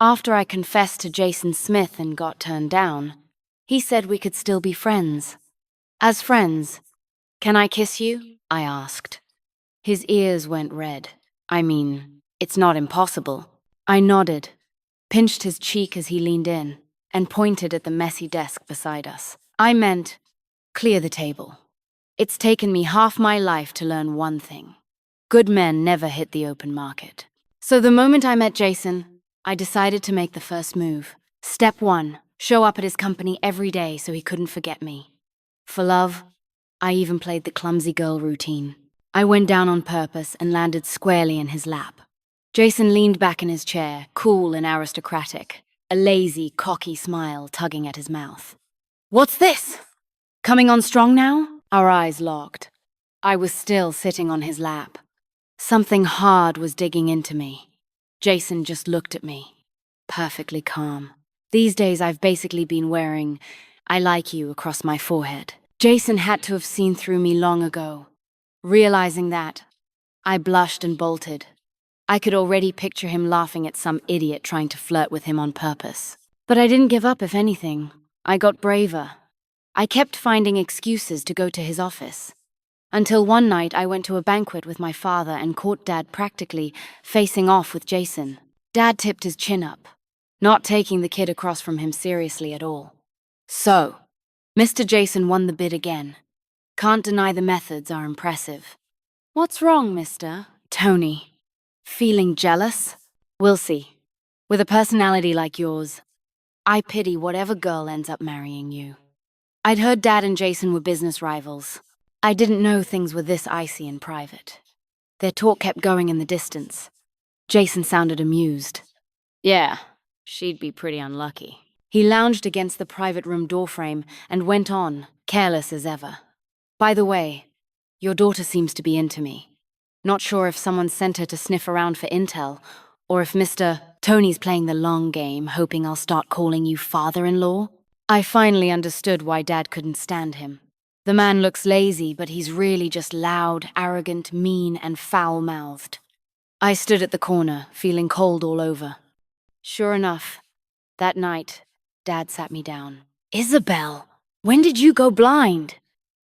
After I confessed to Jason Smith and got turned down, he said we could still be friends. As friends, can I kiss you? I asked. His ears went red. I mean, it's not impossible. I nodded, pinched his cheek as he leaned in, and pointed at the messy desk beside us. I meant, clear the table. It's taken me half my life to learn one thing. Good men never hit the open market. So the moment I met Jason, I decided to make the first move. Step 1, show up at his company every day so he couldn't forget me. For love, I even played the clumsy girl routine. I went down on purpose and landed squarely in his lap. Jason leaned back in his chair, cool and aristocratic, a lazy, cocky smile tugging at his mouth. What's this? Coming on strong now? Our eyes locked. I was still sitting on his lap. Something hard was digging into me. Jason just looked at me, perfectly calm. These days I've basically been wearing "I like you" across my forehead. Jason had to have seen through me long ago. Realizing that, I blushed and bolted. I could already picture him laughing at some idiot trying to flirt with him on purpose. But I didn't give up, if anything. I got braver. I kept finding excuses to go to his office. Until one night I went to a banquet with my father and caught Dad practically facing off with Jason. Dad tipped his chin up, not taking the kid across from him seriously at all. So, Mr. Jason won the bid again. Can't deny the methods are impressive. What's wrong, Mr. Tony? Feeling jealous? We'll see. With a personality like yours, I pity whatever girl ends up marrying you. I'd heard Dad and Jason were business rivals. I didn't know things were this icy in private. Their talk kept going in the distance. Jason sounded amused. Yeah, she'd be pretty unlucky. He lounged against the private room doorframe and went on, careless as ever. By the way, your daughter seems to be into me. Not sure if someone sent her to sniff around for intel, or if Mr. Tony's playing the long game, hoping I'll start calling you father-in-law. I finally understood why Dad couldn't stand him. The man looks lazy, but he's really just loud, arrogant, mean, and foul-mouthed. I stood at the corner, feeling cold all over. Sure enough, that night, Dad sat me down. Isabel, when did you go blind?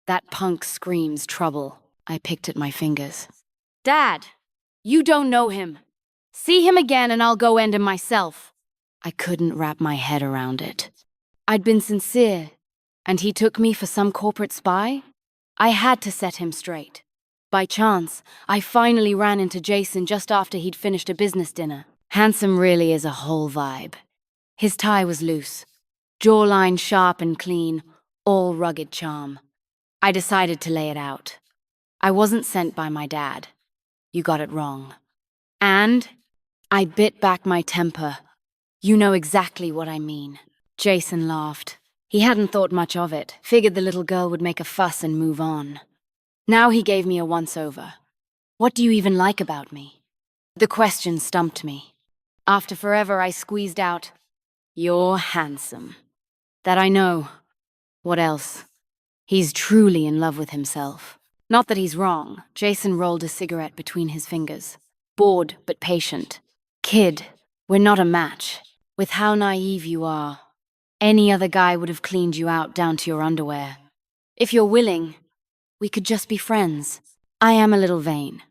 That punk screams trouble. I picked at my fingers. Dad, you don't know him. See him again and I'll go end him myself. I couldn't wrap my head around it. I'd been sincere, and he took me for some corporate spy? I had to set him straight. By chance, I finally ran into Jason just after he'd finished a business dinner. Handsome really is a whole vibe. His tie was loose, jawline sharp and clean, all rugged charm. I decided to lay it out. I wasn't sent by my dad. You got it wrong. And I bit back my temper. You know exactly what I mean. Jason laughed. He hadn't thought much of it, figured the little girl would make a fuss and move on. Now he gave me a once-over. What do you even like about me? The question stumped me. After forever, I squeezed out, "You're handsome." That I know. What else? He's truly in love with himself. Not that he's wrong. Jason rolled a cigarette between his fingers. Bored, but patient. Kid, we're not a match. With how naive you are. Any other guy would have cleaned you out down to your underwear. If you're willing, we could just be friends. I am a little vain.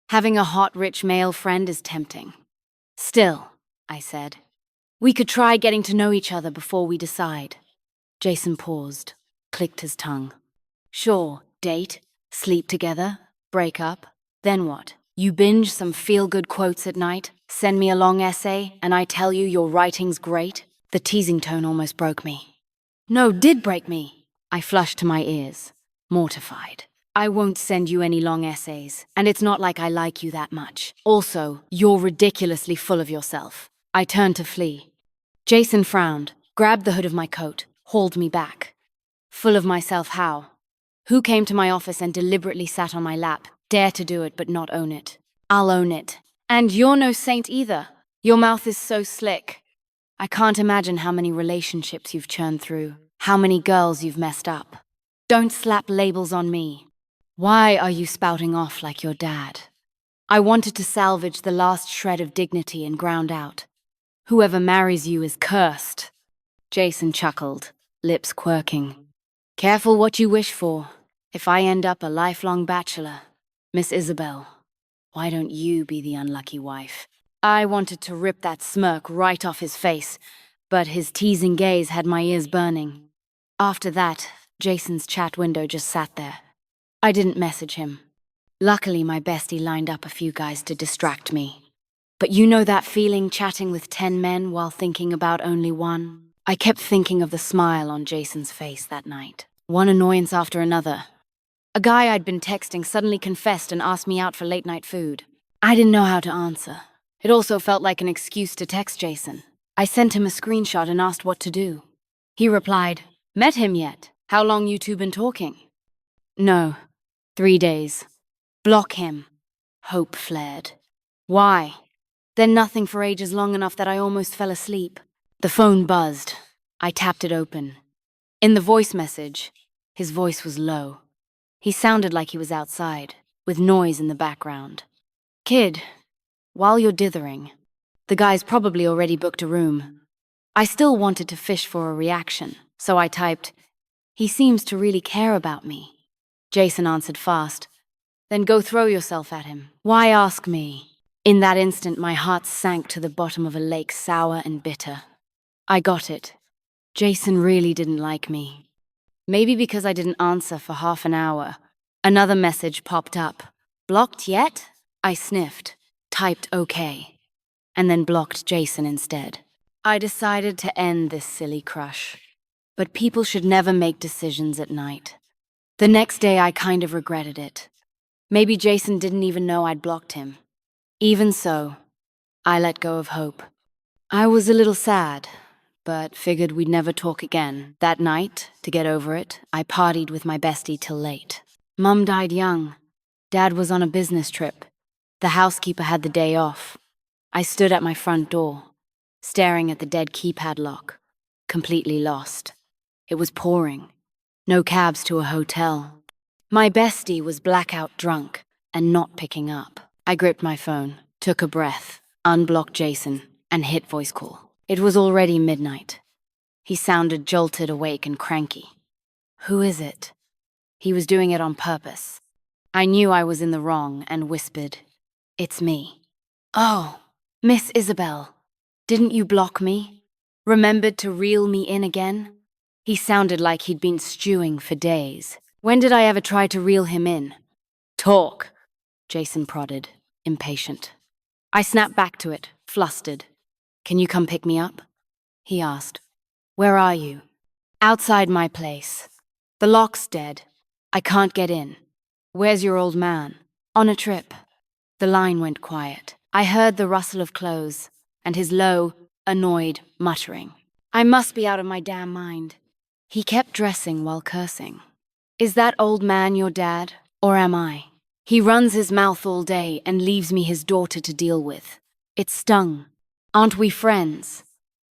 Having a hot, rich male friend is tempting. Still, I said, we could try getting to know each other before we decide. Jason paused, clicked his tongue. Sure, date, sleep together, break up, then what? You binge some feel-good quotes at night, send me a long essay, and I tell you your writing's great? The teasing tone almost broke me. No, did break me. I flushed to my ears, mortified. I won't send you any long essays, and it's not like I like you that much. Also, you're ridiculously full of yourself. I turned to flee. Jason frowned, grabbed the hood of my coat, hauled me back. Full of myself how? Who came to my office and deliberately sat on my lap, dare to do it but not own it? I'll own it. And you're no saint either. Your mouth is so slick. I can't imagine how many relationships you've churned through, how many girls you've messed up. Don't slap labels on me. Why are you spouting off like your dad? I wanted to salvage the last shred of dignity and ground out. Whoever marries you is cursed. Jason chuckled, lips quirking. Careful what you wish for. If I end up a lifelong bachelor, Miss Isabel, why don't you be the unlucky wife? I wanted to rip that smirk right off his face, but his teasing gaze had my ears burning. After that, Jason's chat window just sat there. I didn't message him. Luckily, my bestie lined up a few guys to distract me. But you know that feeling chatting with 10 men while thinking about only one? I kept thinking of the smile on Jason's face that night. One annoyance after another. A guy I'd been texting suddenly confessed and asked me out for late-night food. I didn't know how to answer. It also felt like an excuse to text Jason. I sent him a screenshot and asked what to do. He replied, "Met him yet? How long you two been talking?" "No, 3 days." "Block him." Hope flared. "Why?" Then nothing for ages long enough that I almost fell asleep. The phone buzzed. I tapped it open. In the voice message, his voice was low. He sounded like he was outside, with noise in the background. "Kid, while you're dithering, the guy's probably already booked a room." I still wanted to fish for a reaction, so I typed, "He seems to really care about me." Jason answered fast, "Then go throw yourself at him. Why ask me?" In that instant, my heart sank to the bottom of a lake, sour and bitter. I got it. Jason really didn't like me. Maybe because I didn't answer for half an hour. Another message popped up. "Blocked yet?" I sniffed, typed okay, and then blocked Jason instead. I decided to end this silly crush. But people should never make decisions at night. The next day, I kind of regretted it. Maybe Jason didn't even know I'd blocked him. Even so, I let go of hope. I was a little sad, but figured we'd never talk again. That night, to get over it, I partied with my bestie till late. Mum died young. Dad was on a business trip. The housekeeper had the day off. I stood at my front door, staring at the dead keypad lock, completely lost. It was pouring. No cabs to a hotel. My bestie was blackout drunk and not picking up. I gripped my phone, took a breath, unblocked Jason, and hit voice call. It was already midnight. He sounded jolted awake and cranky. "Who is it?" He was doing it on purpose. I knew I was in the wrong and whispered, "It's me." "Oh, Miss Isabel, didn't you block me? Remembered to reel me in again?" He sounded like he'd been stewing for days. When did I ever try to reel him in? "Talk," Jason prodded, impatient. I snapped back to it, flustered. "Can you come pick me up?" he asked. "Where are you?" "Outside my place. The lock's dead. I can't get in." "Where's your old man?" "On a trip." The line went quiet. I heard the rustle of clothes and his low, annoyed muttering. I must be out of my damn mind. He kept dressing while cursing. "Is that old man your dad, or am I? He runs his mouth all day and leaves me his daughter to deal with." It stung. "Aren't we friends?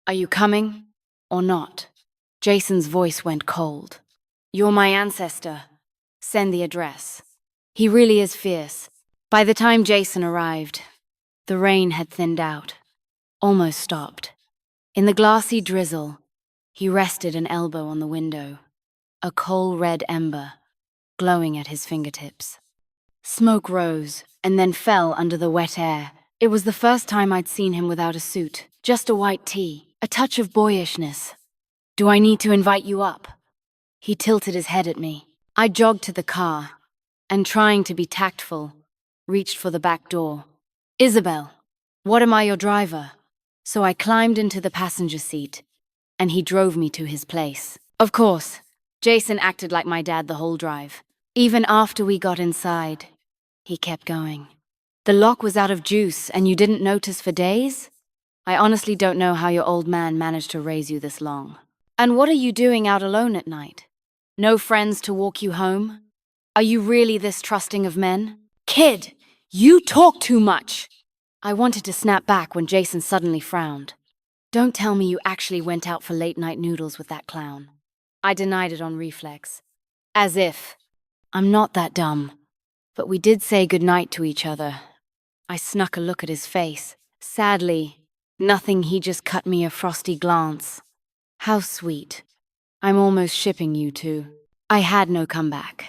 Are you coming, or not?" Jason's voice went cold. "You're my ancestor. Send the address." He really is fierce. By the time Jason arrived, the rain had thinned out, almost stopped. In the glassy drizzle, he rested an elbow on the window, a coal red ember glowing at his fingertips. Smoke rose and then fell under the wet air. It was the first time I'd seen him without a suit, just a white tee, a touch of boyishness. "Do I need to invite you up?" He tilted his head at me. I jogged to the car, and trying to be tactful, reached for the back door. "Isabel, what am I your driver?" So I climbed into the passenger seat, and he drove me to his place. Of course, Jason acted like my dad the whole drive. Even after we got inside, he kept going. "The lock was out of juice and you didn't notice for days? I honestly don't know how your old man managed to raise you this long. And what are you doing out alone at night? No friends to walk you home? Are you really this trusting of men?" "Kid, you talk too much!" I wanted to snap back when Jason suddenly frowned. "Don't tell me you actually went out for late-night noodles with that clown." I denied it on reflex. As if. I'm not that dumb. But we did say goodnight to each other. I snuck a look at his face. Sadly, Nothing, he just cut me a frosty glance. How sweet. I'm almost shipping you two. I had no comeback.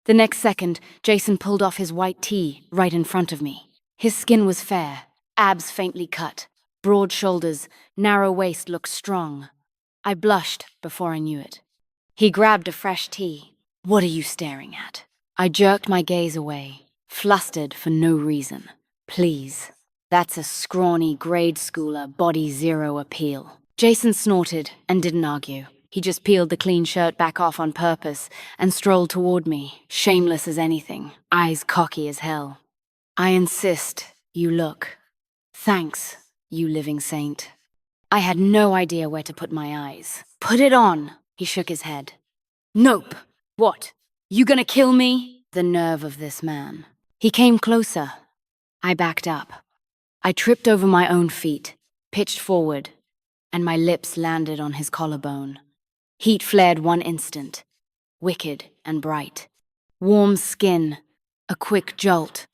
The next second, Jason pulled off his white tee right in front of me. His skin was fair, abs faintly cut, broad shoulders, narrow waist looked strong. I blushed before I knew it. He grabbed a fresh tee. What are you staring at? I jerked my gaze away, flustered for no reason. Please. That's a scrawny grade schooler, body zero appeal. Jason snorted and didn't argue. He just peeled the clean shirt back off on purpose and strolled toward me, shameless as anything, eyes cocky as hell. I insist you look. Thanks, you living saint. I had no idea where to put my eyes. Put it on, he shook his head. Nope. What? You gonna kill me? The nerve of this man. He came closer. I backed up. I tripped over my own feet, pitched forward, and my lips landed on his collarbone. Heat flared one instant, wicked and bright. Warm skin, a quick jolt,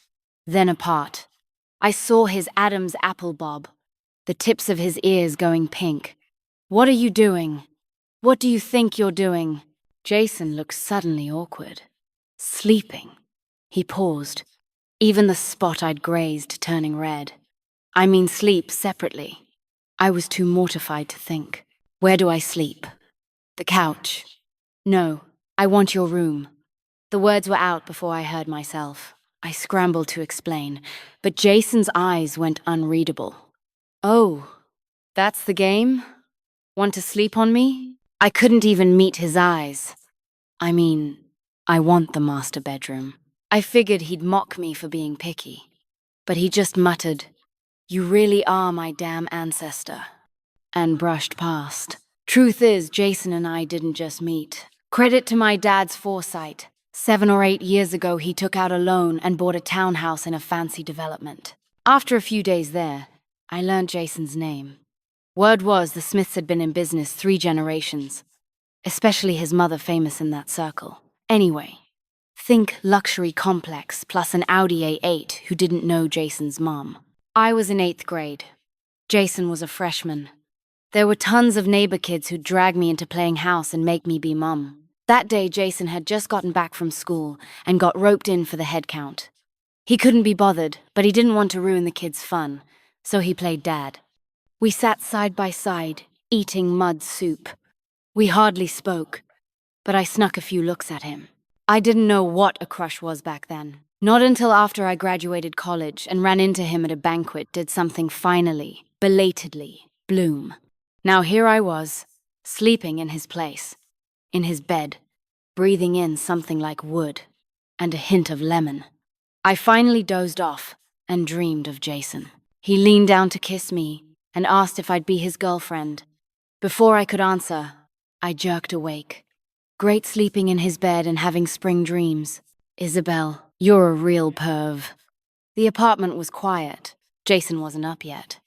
then apart. I saw his Adam's apple bob, the tips of his ears going pink. What are you doing? What do you think you're doing? Jason looked suddenly awkward. Sleeping. He paused, even the spot I'd grazed turning red. I mean sleep separately. I was too mortified to think. Where do I sleep? The couch. No, I want your room. The words were out before I heard myself. I scrambled to explain, but Jason's eyes went unreadable. Oh, that's the game? Want to sleep on me? I couldn't even meet his eyes. I mean, I want the master bedroom. I figured he'd mock me for being picky, but he just muttered, "You really are my damn ancestor," and brushed past. Truth is, Jason and I didn't just meet. Credit to my dad's foresight. 7 or 8 years ago, he took out a loan and bought a townhouse in a fancy development. After a few days there, I learned Jason's name. Word was the Smiths had been in business 3 generations, especially his mother famous in that circle. Anyway, think luxury complex plus an Audi A8 who didn't know Jason's mom. I was in 8th grade. Jason was a freshman. There were tons of neighbor kids who'd drag me into playing house and make me be mum. That day, Jason had just gotten back from school and got roped in for the head count. He couldn't be bothered, but he didn't want to ruin the kids' fun, so he played dad. We sat side by side, eating mud soup. We hardly spoke, but I snuck a few looks at him. I didn't know what a crush was back then. Not until after I graduated college and ran into him at a banquet did something finally, belatedly, bloom. Now here I was, sleeping in his place, in his bed, breathing in something like wood and a hint of lemon. I finally dozed off and dreamed of Jason. He leaned down to kiss me and asked if I'd be his girlfriend. Before I could answer, I jerked awake. Great sleeping in his bed and having spring dreams. Isabel, you're a real perv. The apartment was quiet. Jason wasn't up yet.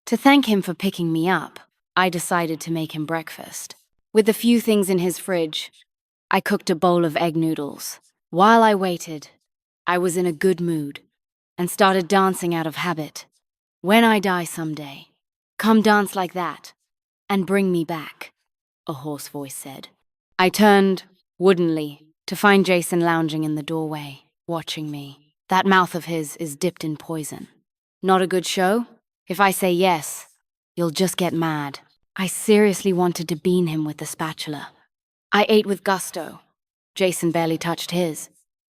To thank him for picking me up, I decided to make him breakfast. With the few things in his fridge, I cooked a bowl of egg noodles. While I waited, I was in a good mood and started dancing out of habit. When I die someday, come dance like that and bring me back, a hoarse voice said. I turned, woodenly, to find Jason lounging in the doorway, watching me. That mouth of his is dipped in poison. Not a good show? If I say yes, you'll just get mad. I seriously wanted to bean him with the spatula. I ate with gusto. Jason barely touched his.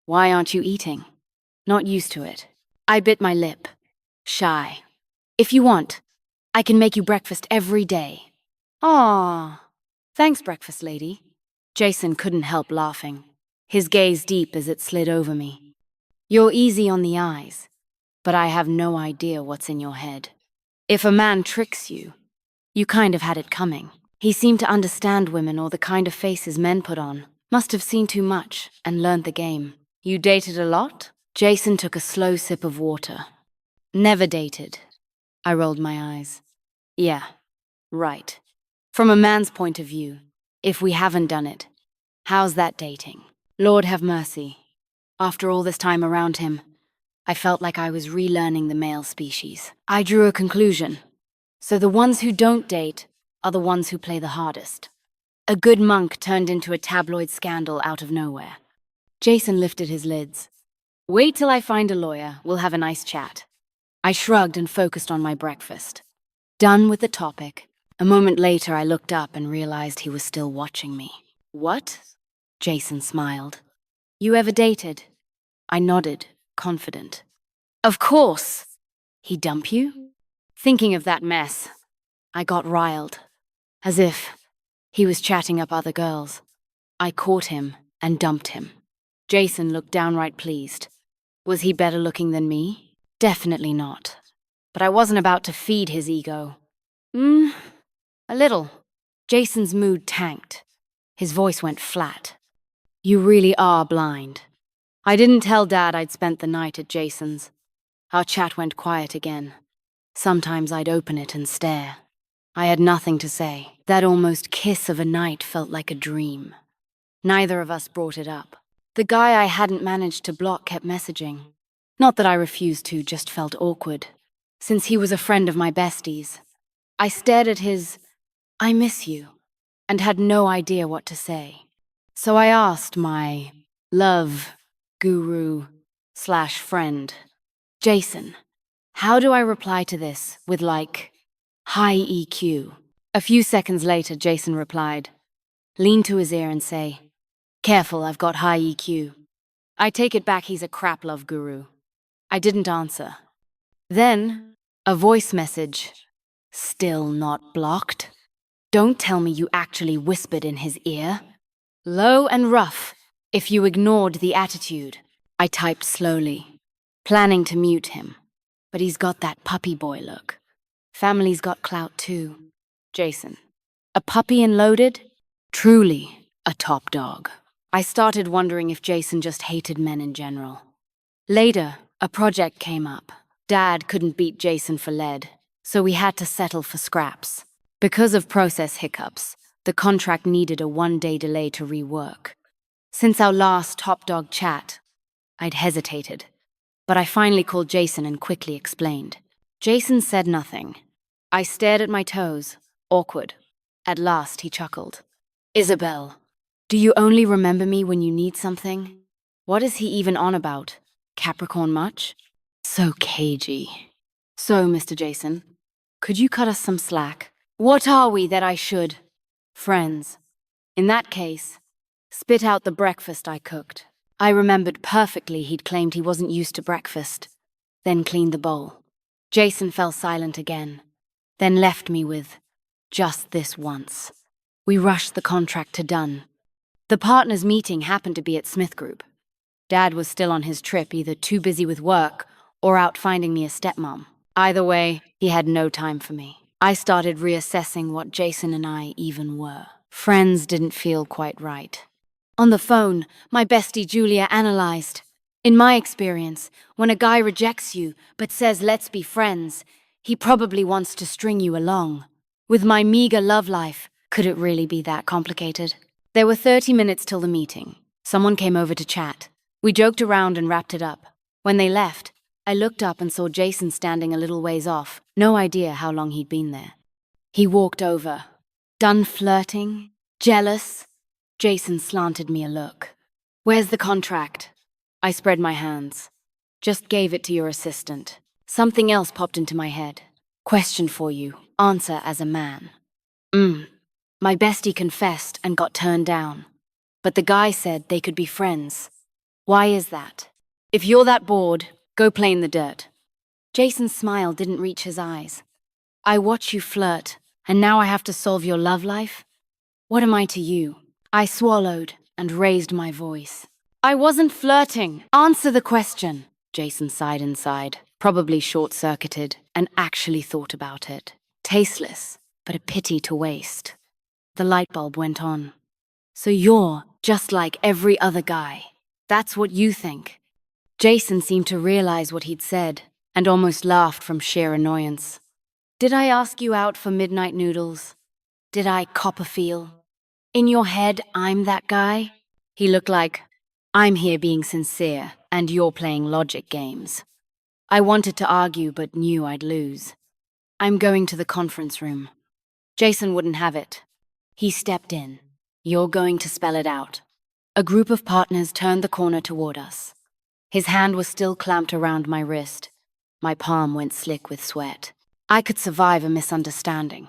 Why aren't you eating? Not used to it. I bit my lip. Shy. If you want, I can make you breakfast every day. Aw, thanks, breakfast lady. Jason couldn't help laughing, his gaze deep as it slid over me. You're easy on the eyes, but I have no idea what's in your head. If a man tricks you, you kind of had it coming. He seemed to understand women or the kind of faces men put on. Must have seen too much and learned the game. You dated a lot? Jason took a slow sip of water. Never dated. I rolled my eyes. Yeah, right. From a man's point of view, if we haven't done it, how's that dating? Lord have mercy. After all this time around him, I felt like I was relearning the male species. I drew a conclusion. So the ones who don't date are the ones who play the hardest. A good monk turned into a tabloid scandal out of nowhere. Jason lifted his lids. Wait till I find a lawyer, we'll have a nice chat. I shrugged and focused on my breakfast. Done with the topic. A moment later, I looked up and realized he was still watching me. What? Jason smiled. You ever dated? I nodded, confident. Of course. He dump you? Thinking of that mess, I got riled, as if he was chatting up other girls. I caught him and dumped him. Jason looked downright pleased. Was he better looking than me? Definitely not. But I wasn't about to feed his ego. A little. Jason's mood tanked. His voice went flat. You really are blind. I didn't tell Dad I'd spent the night at Jason's. Our chat went quiet again. Sometimes I'd open it and stare. I had nothing to say. That almost kiss of a night felt like a dream. Neither of us brought it up. The guy I hadn't managed to block kept messaging. Not that I refused to, just felt awkward. Since he was a friend of my bestie's. I stared at his, I miss you, and had no idea what to say. So I asked my love guru/friend, Jason, how do I reply to this with high EQ? A few seconds later, Jason replied, lean to his ear and say, careful, I've got high EQ. I take it back, he's a crap love guru. I didn't answer. Then, a voice message. Still not blocked? Don't tell me you actually whispered in his ear. Low and rough, if you ignored the attitude. I typed slowly, planning to mute him. But he's got that puppy boy look. Family's got clout too. Jason. A puppy and loaded? Truly a top dog. I started wondering if Jason just hated men in general. Later, a project came up. Dad couldn't beat Jason for lead, so we had to settle for scraps. Because of process hiccups, the contract needed a 1-day delay to rework. Since our last top dog chat, I'd hesitated, but I finally called Jason and quickly explained. Jason said nothing. I stared at my toes, awkward. At last, he chuckled. Isabel, do you only remember me when you need something? What is he even on about? Capricorn much? So cagey. So, Mr. Jason, could you cut us some slack? What are we that I should? Friends. In that case, spit out the breakfast I cooked. I remembered perfectly he'd claimed he wasn't used to breakfast, then cleaned the bowl. Jason fell silent again, then left me with, just this once. We rushed the contract to done. The partners' meeting happened to be at Smith Group. Dad was still on his trip, either too busy with work or out finding me a stepmom. Either way, he had no time for me. I started reassessing what Jason and I even were. Friends didn't feel quite right. On the phone, my bestie Julia analyzed. In my experience, when a guy rejects you but says let's be friends, he probably wants to string you along. With my meager love life, could it really be that complicated? There were 30 minutes till the meeting. Someone came over to chat. We joked around and wrapped it up. When they left, I looked up and saw Jason standing a little ways off, no idea how long he'd been there. He walked over. Done flirting? Jealous? Jason slanted me a look. Where's the contract? I spread my hands. Just gave it to your assistant. Something else popped into my head. Question for you. Answer as a man. My bestie confessed and got turned down. But the guy said they could be friends. Why is that? If you're that bored, go play in the dirt. Jason's smile didn't reach his eyes. I watch you flirt, and now I have to solve your love life? What am I to you? I swallowed and raised my voice. I wasn't flirting. Answer the question. Jason sighed inside, probably short-circuited, and actually thought about it. Tasteless, but a pity to waste. The light bulb went on. So you're just like every other guy. That's what you think. Jason seemed to realize what he'd said, and almost laughed from sheer annoyance. Did I ask you out for midnight noodles? Did I cop a feel? In your head, I'm that guy? He looked like, I'm here being sincere, and you're playing logic games. I wanted to argue, but knew I'd lose. I'm going to the conference room. Jason wouldn't have it. He stepped in. You're going to spell it out. A group of partners turned the corner toward us. His hand was still clamped around my wrist. My palm went slick with sweat. I could survive a misunderstanding.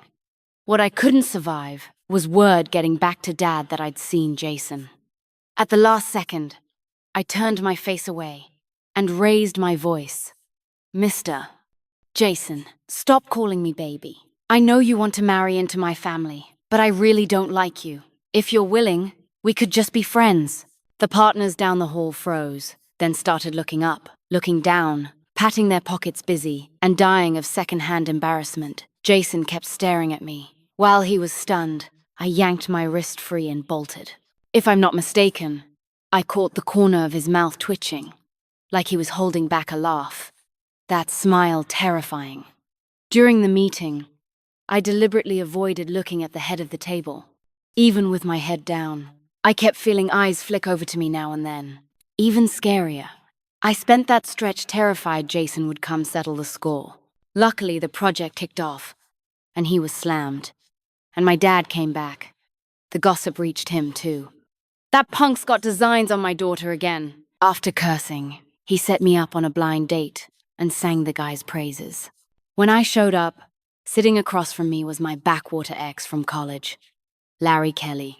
What I couldn't survive was word getting back to Dad that I'd seen Jason. At the last second, I turned my face away and raised my voice. Mr. Jason, stop calling me baby. I know you want to marry into my family, but I really don't like you. If you're willing, we could just be friends. The partners down the hall froze, then started looking up, looking down, patting their pockets busy, and dying of second-hand embarrassment. Jason kept staring at me. While he was stunned, I yanked my wrist free and bolted. If I'm not mistaken, I caught the corner of his mouth twitching, like he was holding back a laugh. That smile terrifying. During the meeting, I deliberately avoided looking at the head of the table. Even with my head down, I kept feeling eyes flick over to me now and then. Even scarier, I spent that stretch terrified Jason would come settle the score. Luckily, the project kicked off, and he was slammed. And my dad came back. The gossip reached him, too. That punk's got designs on my daughter again. After cursing, he set me up on a blind date and sang the guy's praises. When I showed up, sitting across from me was my backwater ex from college, Larry Kelly.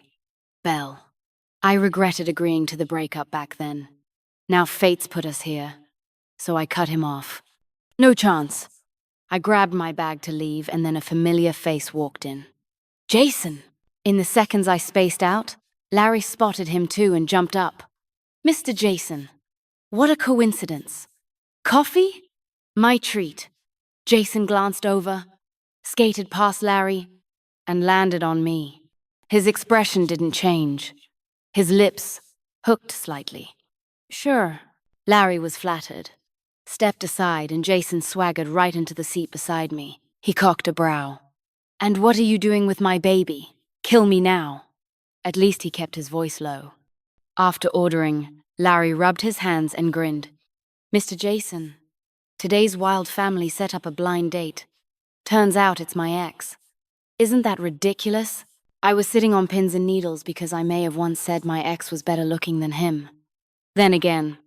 Belle. I regretted agreeing to the breakup back then. Now fate's put us here, so I cut him off. No chance. I grabbed my bag to leave, and then a familiar face walked in. Jason! In the seconds I spaced out, Larry spotted him too and jumped up. Mr. Jason. What a coincidence. Coffee? My treat. Jason glanced over, skated past Larry, and landed on me. His expression didn't change. His lips hooked slightly. Sure. Larry was flattered. Stepped aside, and Jason swaggered right into the seat beside me. He cocked a brow. And what are you doing with my baby? Kill me now. At least he kept his voice low. After ordering, Larry rubbed his hands and grinned. Mr. Jason, today's wild family set up a blind date. Turns out it's my ex. Isn't that ridiculous? I was sitting on pins and needles because I may have once said my ex was better looking than him. Then again,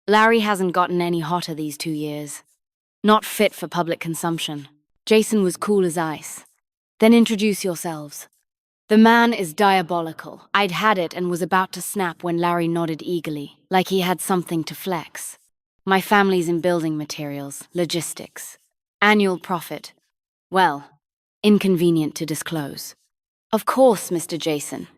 Larry hasn't gotten any hotter these 2 years. Not fit for public consumption. Jason was cool as ice. Then introduce yourselves. The man is diabolical. I'd had it and was about to snap when Larry nodded eagerly, like he had something to flex. My family's in building materials, logistics. Annual profit. Well, inconvenient to disclose. Of course, Mr. Jason.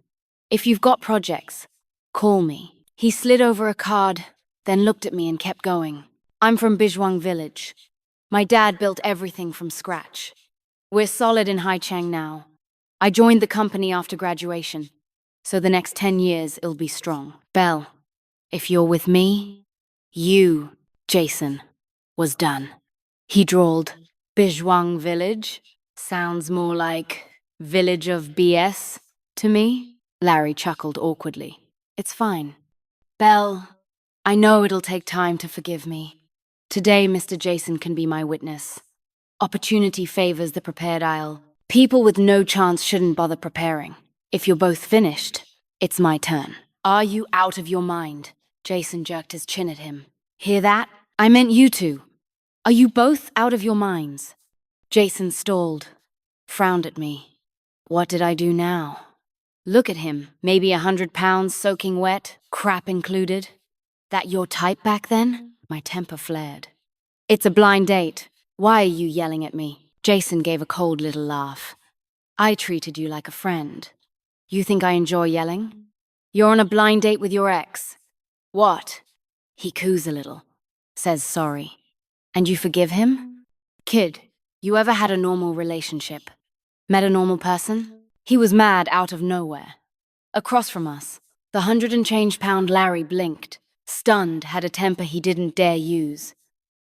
If you've got projects, call me. He slid over a card, then looked at me and kept going. I'm from Bijwang Village. My dad built everything from scratch. We're solid in Haichang now. I joined the company after graduation, so the next 10 years it'll be strong. Belle, if you're with me, you, Jason, was done. He drawled, Bijwang Village? Sounds more like Village of BS to me. Larry chuckled awkwardly. It's fine. Belle, I know it'll take time to forgive me. Today, Mr. Jason can be my witness. Opportunity favors the prepared I'll. People with no chance shouldn't bother preparing. If you're both finished, it's my turn. Are you out of your mind? Jason jerked his chin at him. Hear that? I meant you two. Are you both out of your minds? Jason stalled, frowned at me. What did I do now? Look at him, maybe 100 pounds soaking wet, crap included. That your type back then? My temper flared. It's a blind date. Why are you yelling at me? Jason gave a cold little laugh. I treated you like a friend. You think I enjoy yelling? You're on a blind date with your ex. What? He coos a little. Says sorry. And you forgive him? Kid, you ever had a normal relationship? Met a normal person? He was mad out of nowhere. Across from us, the 100-and-change-pound Larry blinked. Stunned, had a temper he didn't dare use.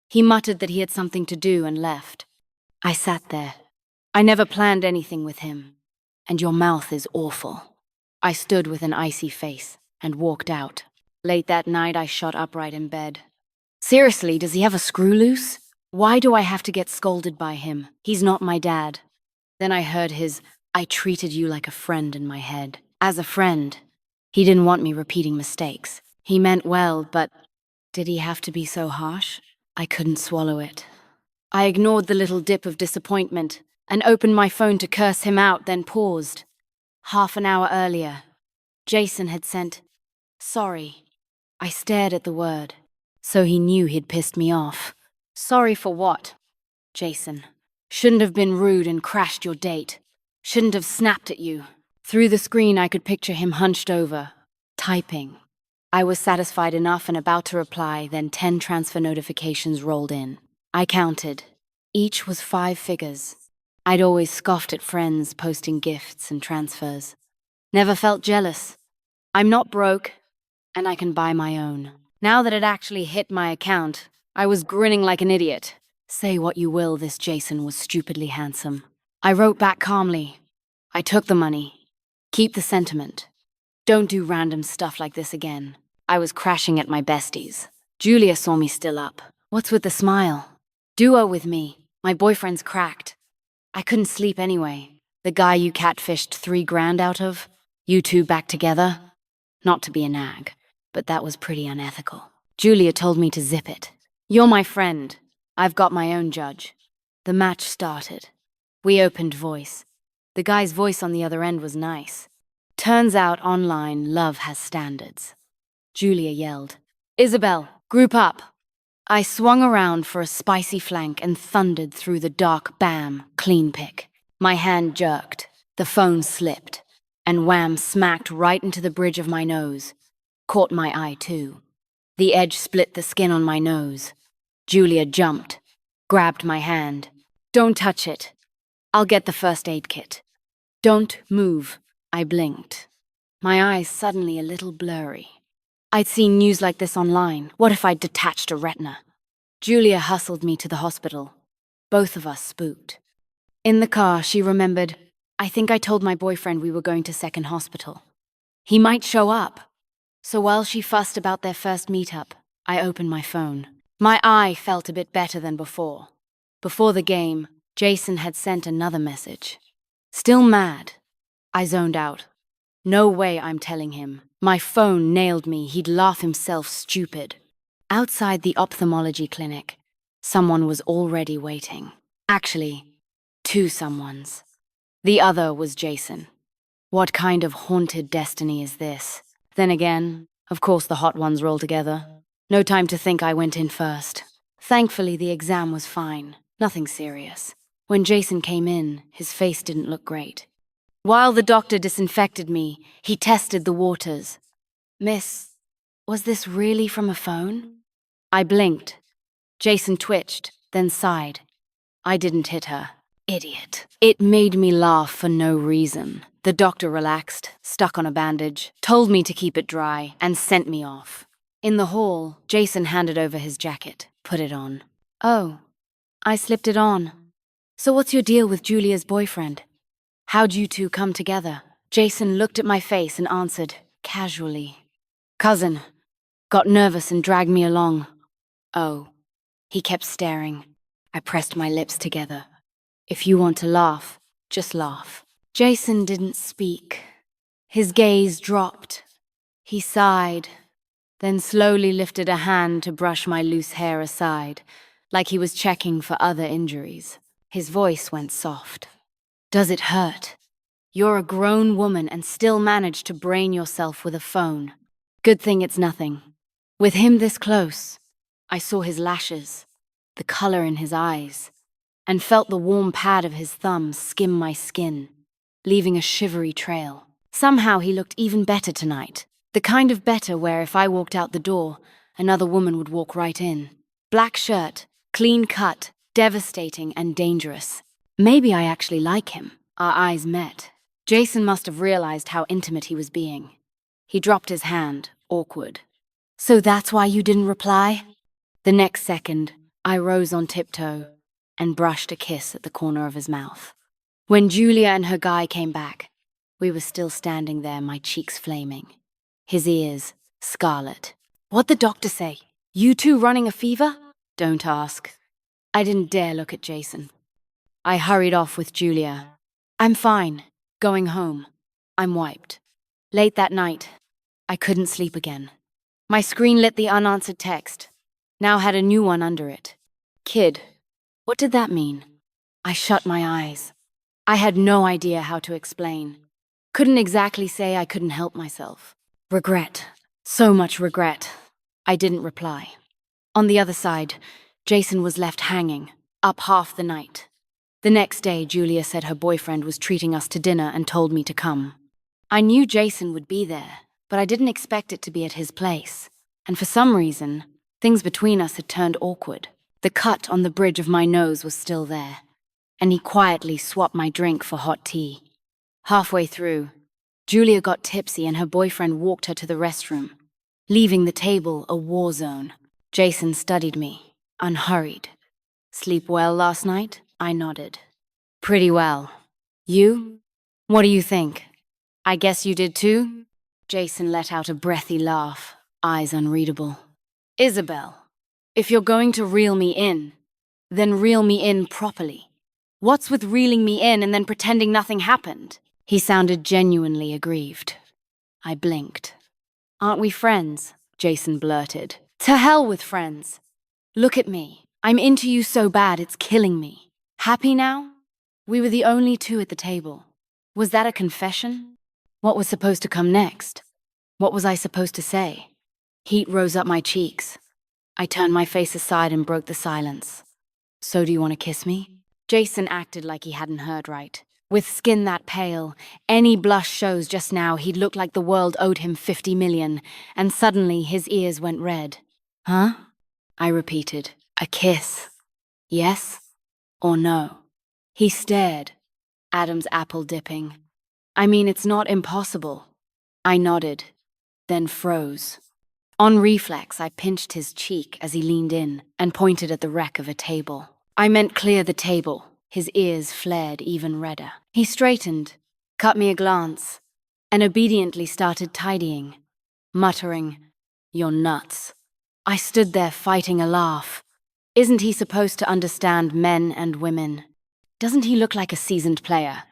He muttered that he had something to do and left. I sat there. I never planned anything with him. And your mouth is awful. I stood with an icy face and walked out. Late that night, I shot upright in bed. Seriously, does he have a screw loose? Why do I have to get scolded by him? He's not my dad. Then I heard his, I treated you like a friend in my head. As a friend. He didn't want me repeating mistakes. He meant well, but did he have to be so harsh? I couldn't swallow it. I ignored the little dip of disappointment and opened my phone to curse him out, then paused. Half an hour earlier, Jason had sent, "Sorry." I stared at the word, so he knew he'd pissed me off. Sorry for what? Jason. Shouldn't have been rude and crashed your date. Shouldn't have snapped at you. Through the screen, I could picture him hunched over, typing. I was satisfied enough and about to reply, then 10 transfer notifications rolled in. I counted. Each was 5 figures. I'd always scoffed at friends posting gifts and transfers. Never felt jealous. I'm not broke, and I can buy my own. Now that it actually hit my account, I was grinning like an idiot. Say what you will, this Jason was stupidly handsome. I wrote back calmly. I took the money. Keep the sentiment. Don't do random stuff like this again. I was crashing at my besties. Julia saw me still up. What's with the smile? Duo with me. My boyfriend's cracked. I couldn't sleep anyway. The guy you catfished $3,000 out of? You two back together? Not to be a nag, but that was pretty unethical. Julia told me to zip it. You're my friend. I've got my own judge. The match started. We opened voice. The guy's voice on the other end was nice. Turns out online love has standards. Julia yelled, "Isabel, group up." I swung around for a spicy flank and thundered through the dark bam, clean pick. My hand jerked, the phone slipped, and wham smacked right into the bridge of my nose. Caught my eye too. The edge split the skin on my nose. Julia jumped, grabbed my hand. "Don't touch it. I'll get the first aid kit." "Don't move." I blinked. My eyes suddenly a little blurry. I'd seen news like this online. What if I'd detached a retina? Julia hustled me to the hospital. Both of us spooked. In the car, she remembered, "I think I told my boyfriend we were going to second hospital. He might show up." So while she fussed about their first meetup, I opened my phone. My eye felt a bit better than before. Before the game, Jason had sent another message. Still mad. I zoned out. No way I'm telling him. My phone nailed me. He'd laugh himself stupid. Outside the ophthalmology clinic, someone was already waiting. Actually, 2 someones. The other was Jason. What kind of haunted destiny is this? Then again, of course the hot ones roll together. No time to think, I went in first. Thankfully, the exam was fine. Nothing serious. When Jason came in, his face didn't look great. While the doctor disinfected me, he tested the waters. "Miss, was this really from a phone?" I blinked. Jason twitched, then sighed. I didn't hit her. Idiot. It made me laugh for no reason. The doctor relaxed, stuck on a bandage, told me to keep it dry, and sent me off. In the hall, Jason handed over his jacket, put it on. "Oh, I slipped it on. So what's your deal with Julia's boyfriend? How'd you two come together?" Jason looked at my face and answered, casually. "Cousin. Got nervous and dragged me along." "Oh." He kept staring. I pressed my lips together. "If you want to laugh, just laugh." Jason didn't speak. His gaze dropped. He sighed, then slowly lifted a hand to brush my loose hair aside, like he was checking for other injuries. His voice went soft. "Does it hurt? You're a grown woman and still manage to brain yourself with a phone. Good thing it's nothing." With him this close, I saw his lashes, the color in his eyes, and felt the warm pad of his thumb skim my skin, leaving a shivery trail. Somehow he looked even better tonight. The kind of better where if I walked out the door, another woman would walk right in. Black shirt, clean cut, devastating and dangerous. Maybe I actually like him. Our eyes met. Jason must have realized how intimate he was being. He dropped his hand, awkward. "So that's why you didn't reply?" The next second, I rose on tiptoe and brushed a kiss at the corner of his mouth. When Julia and her guy came back, we were still standing there, my cheeks flaming. His ears, scarlet. "What'd the doctor say? You two running a fever?" "Don't ask." I didn't dare look at Jason. I hurried off with Julia. I'm fine. Going home. I'm wiped. Late that night, I couldn't sleep again. My screen lit the unanswered text. Now had a new one under it. Kid. What did that mean? I shut my eyes. I had no idea how to explain. Couldn't exactly say I couldn't help myself. Regret. So much regret. I didn't reply. On the other side, Jason was left hanging, up half the night. The next day, Julia said her boyfriend was treating us to dinner and told me to come. I knew Jason would be there, but I didn't expect it to be at his place. And for some reason, things between us had turned awkward. The cut on the bridge of my nose was still there, and he quietly swapped my drink for hot tea. Halfway through, Julia got tipsy and her boyfriend walked her to the restroom, leaving the table a war zone. Jason studied me, unhurried. Sleep well last night? I nodded. Pretty well. You? What do you think? I guess you did too? Jason let out a breathy laugh, eyes unreadable. Isabel, if you're going to reel me in, then reel me in properly. What's with reeling me in and then pretending nothing happened? He sounded genuinely aggrieved. I blinked. Aren't we friends? Jason blurted. To hell with friends. Look at me. I'm into you so bad it's killing me. Happy now? We were the only two at the table. Was that a confession? What was supposed to come next? What was I supposed to say? Heat rose up my cheeks. I turned my face aside and broke the silence. So do you want to kiss me? Jason acted like he hadn't heard right. With skin that pale, any blush shows just now he'd looked like the world owed him 50 million, and suddenly his ears went red. Huh? I repeated. A kiss. Yes or no? He stared, Adam's apple dipping. I mean, it's not impossible. I nodded, then froze. On reflex, I pinched his cheek as he leaned in and pointed at the wreck of a table. I meant clear the table. His ears flared even redder. He straightened, cut me a glance, and obediently started tidying, muttering, "You're nuts." I stood there fighting a laugh. Isn't he supposed to understand men and women? Doesn't he look like a seasoned player?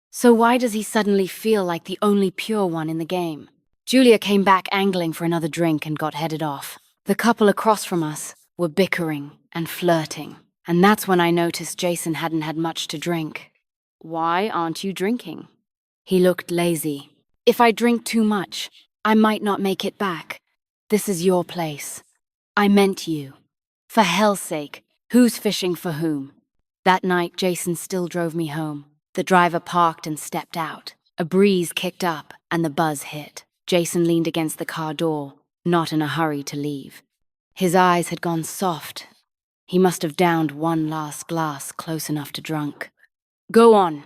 So why does he suddenly feel like the only pure one in the game? Julia came back angling for another drink and got headed off. The couple across from us were bickering and flirting, and that's when I noticed Jason hadn't had much to drink. Why aren't you drinking? He looked lazy. If I drink too much, I might not make it back. This is your place. I meant you. For hell's sake, who's fishing for whom? That night, Jason still drove me home. The driver parked and stepped out. A breeze kicked up and the buzz hit. Jason leaned against the car door, not in a hurry to leave. His eyes had gone soft. He must have downed one last glass close enough to drunk. Go on.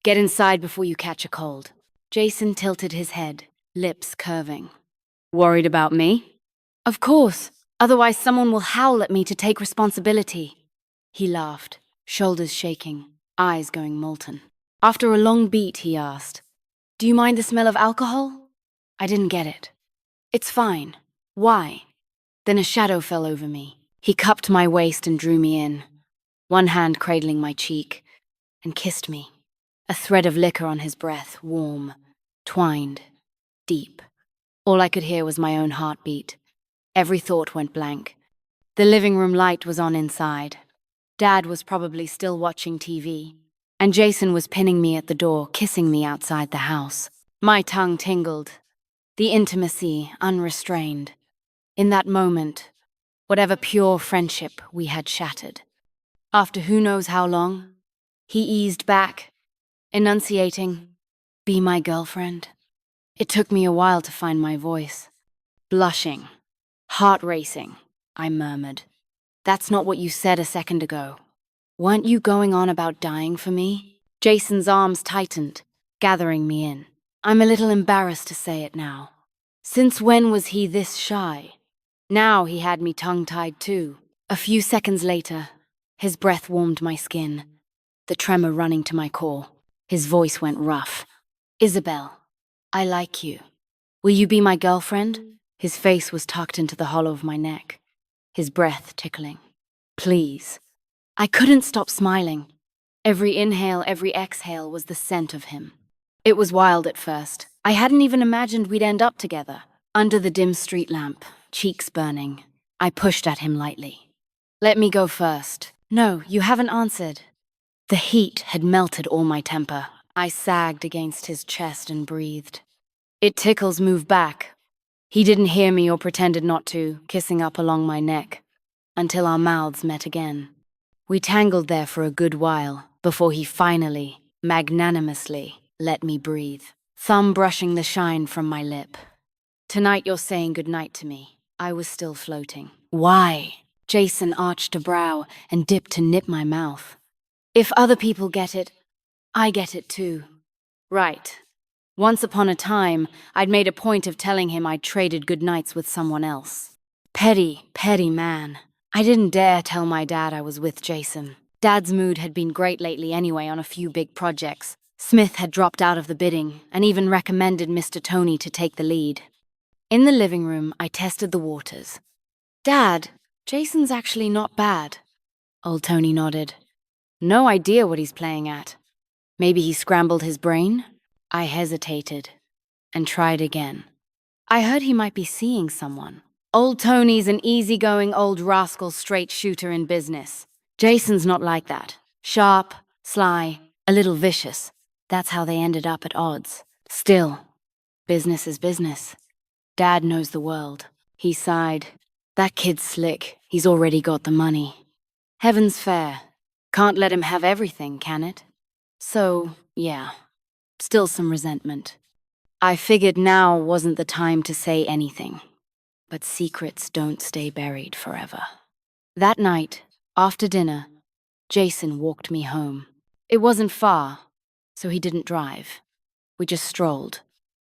Get inside before you catch a cold. Jason tilted his head, lips curving. Worried about me? Of course. Otherwise someone will howl at me to take responsibility. He laughed, shoulders shaking, eyes going molten. After a long beat, he asked, Do you mind the smell of alcohol? I didn't get it. It's fine. Why? Then a shadow fell over me. He cupped my waist and drew me in, one hand cradling my cheek, and kissed me. A thread of liquor on his breath, warm, twined, deep. All I could hear was my own heartbeat. Every thought went blank. The living room light was on inside. Dad was probably still watching TV, and Jason was pinning me at the door, kissing me outside the house. My tongue tingled, the intimacy unrestrained. In that moment, whatever pure friendship we had shattered. After who knows how long, he eased back, enunciating, Be my girlfriend. It took me a while to find my voice. Blushing, heart racing, I murmured. That's not what you said a second ago. Weren't you going on about dying for me? Jason's arms tightened, gathering me in. I'm a little embarrassed to say it now. Since when was he this shy? Now he had me tongue-tied too. A few seconds later, his breath warmed my skin, the tremor running to my core. His voice went rough. Isabel, I like you. Will you be my girlfriend? His face was tucked into the hollow of my neck, his breath tickling. Please. I couldn't stop smiling. Every inhale, every exhale was the scent of him. It was wild at first. I hadn't even imagined we'd end up together. Under the dim street lamp, cheeks burning, I pushed at him lightly. Let me go first. No, you haven't answered. The heat had melted all my temper. I sagged against his chest and breathed. It tickles, move back. He didn't hear me or pretended not to, kissing up along my neck, until our mouths met again. We tangled there for a good while, before he finally, magnanimously, let me breathe, thumb brushing the shine from my lip. Tonight you're saying goodnight to me. I was still floating. Why? Jason arched a brow and dipped to nip my mouth. If other people get it, I get it too. Right. Once upon a time, I'd made a point of telling him I'd traded goodnights with someone else. Petty, petty man. I didn't dare tell my dad I was with Jason. Dad's mood had been great lately anyway on a few big projects. Smith had dropped out of the bidding and even recommended Mr. Tony to take the lead. In the living room, I tested the waters. Dad, Jason's actually not bad. Old Tony nodded. No idea what he's playing at. Maybe he scrambled his brain? I hesitated and tried again. I heard he might be seeing someone. Old Tony's an easygoing old rascal straight shooter in business. Jason's not like that. Sharp, sly, a little vicious. That's how they ended up at odds. Still, business is business. Dad knows the world. He sighed. That kid's slick. He's already got the money. Heaven's fair. Can't let him have everything, can it? So, yeah. Still some resentment. I figured now wasn't the time to say anything. But secrets don't stay buried forever. That night, after dinner, Jason walked me home. It wasn't far, so he didn't drive. We just strolled.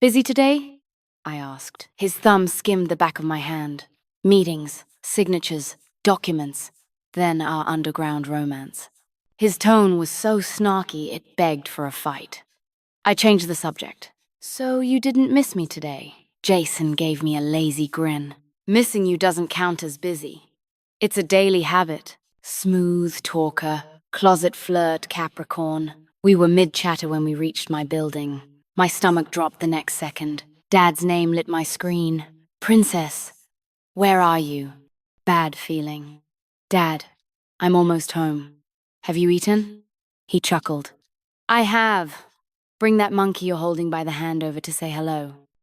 Busy today? I asked. His thumb skimmed the back of my hand. Meetings, signatures, documents, then our underground romance. His tone was so snarky it begged for a fight. I changed the subject. So you didn't miss me today? Jason gave me a lazy grin. Missing you doesn't count as busy. It's a daily habit. Smooth talker, closet flirt, Capricorn. We were mid-chatter when we reached my building. My stomach dropped the next second. Dad's name lit my screen. Princess, where are you? Bad feeling. Dad, I'm almost home. Have you eaten? He chuckled. I have. Bring that monkey you're holding by the hand over to say hello.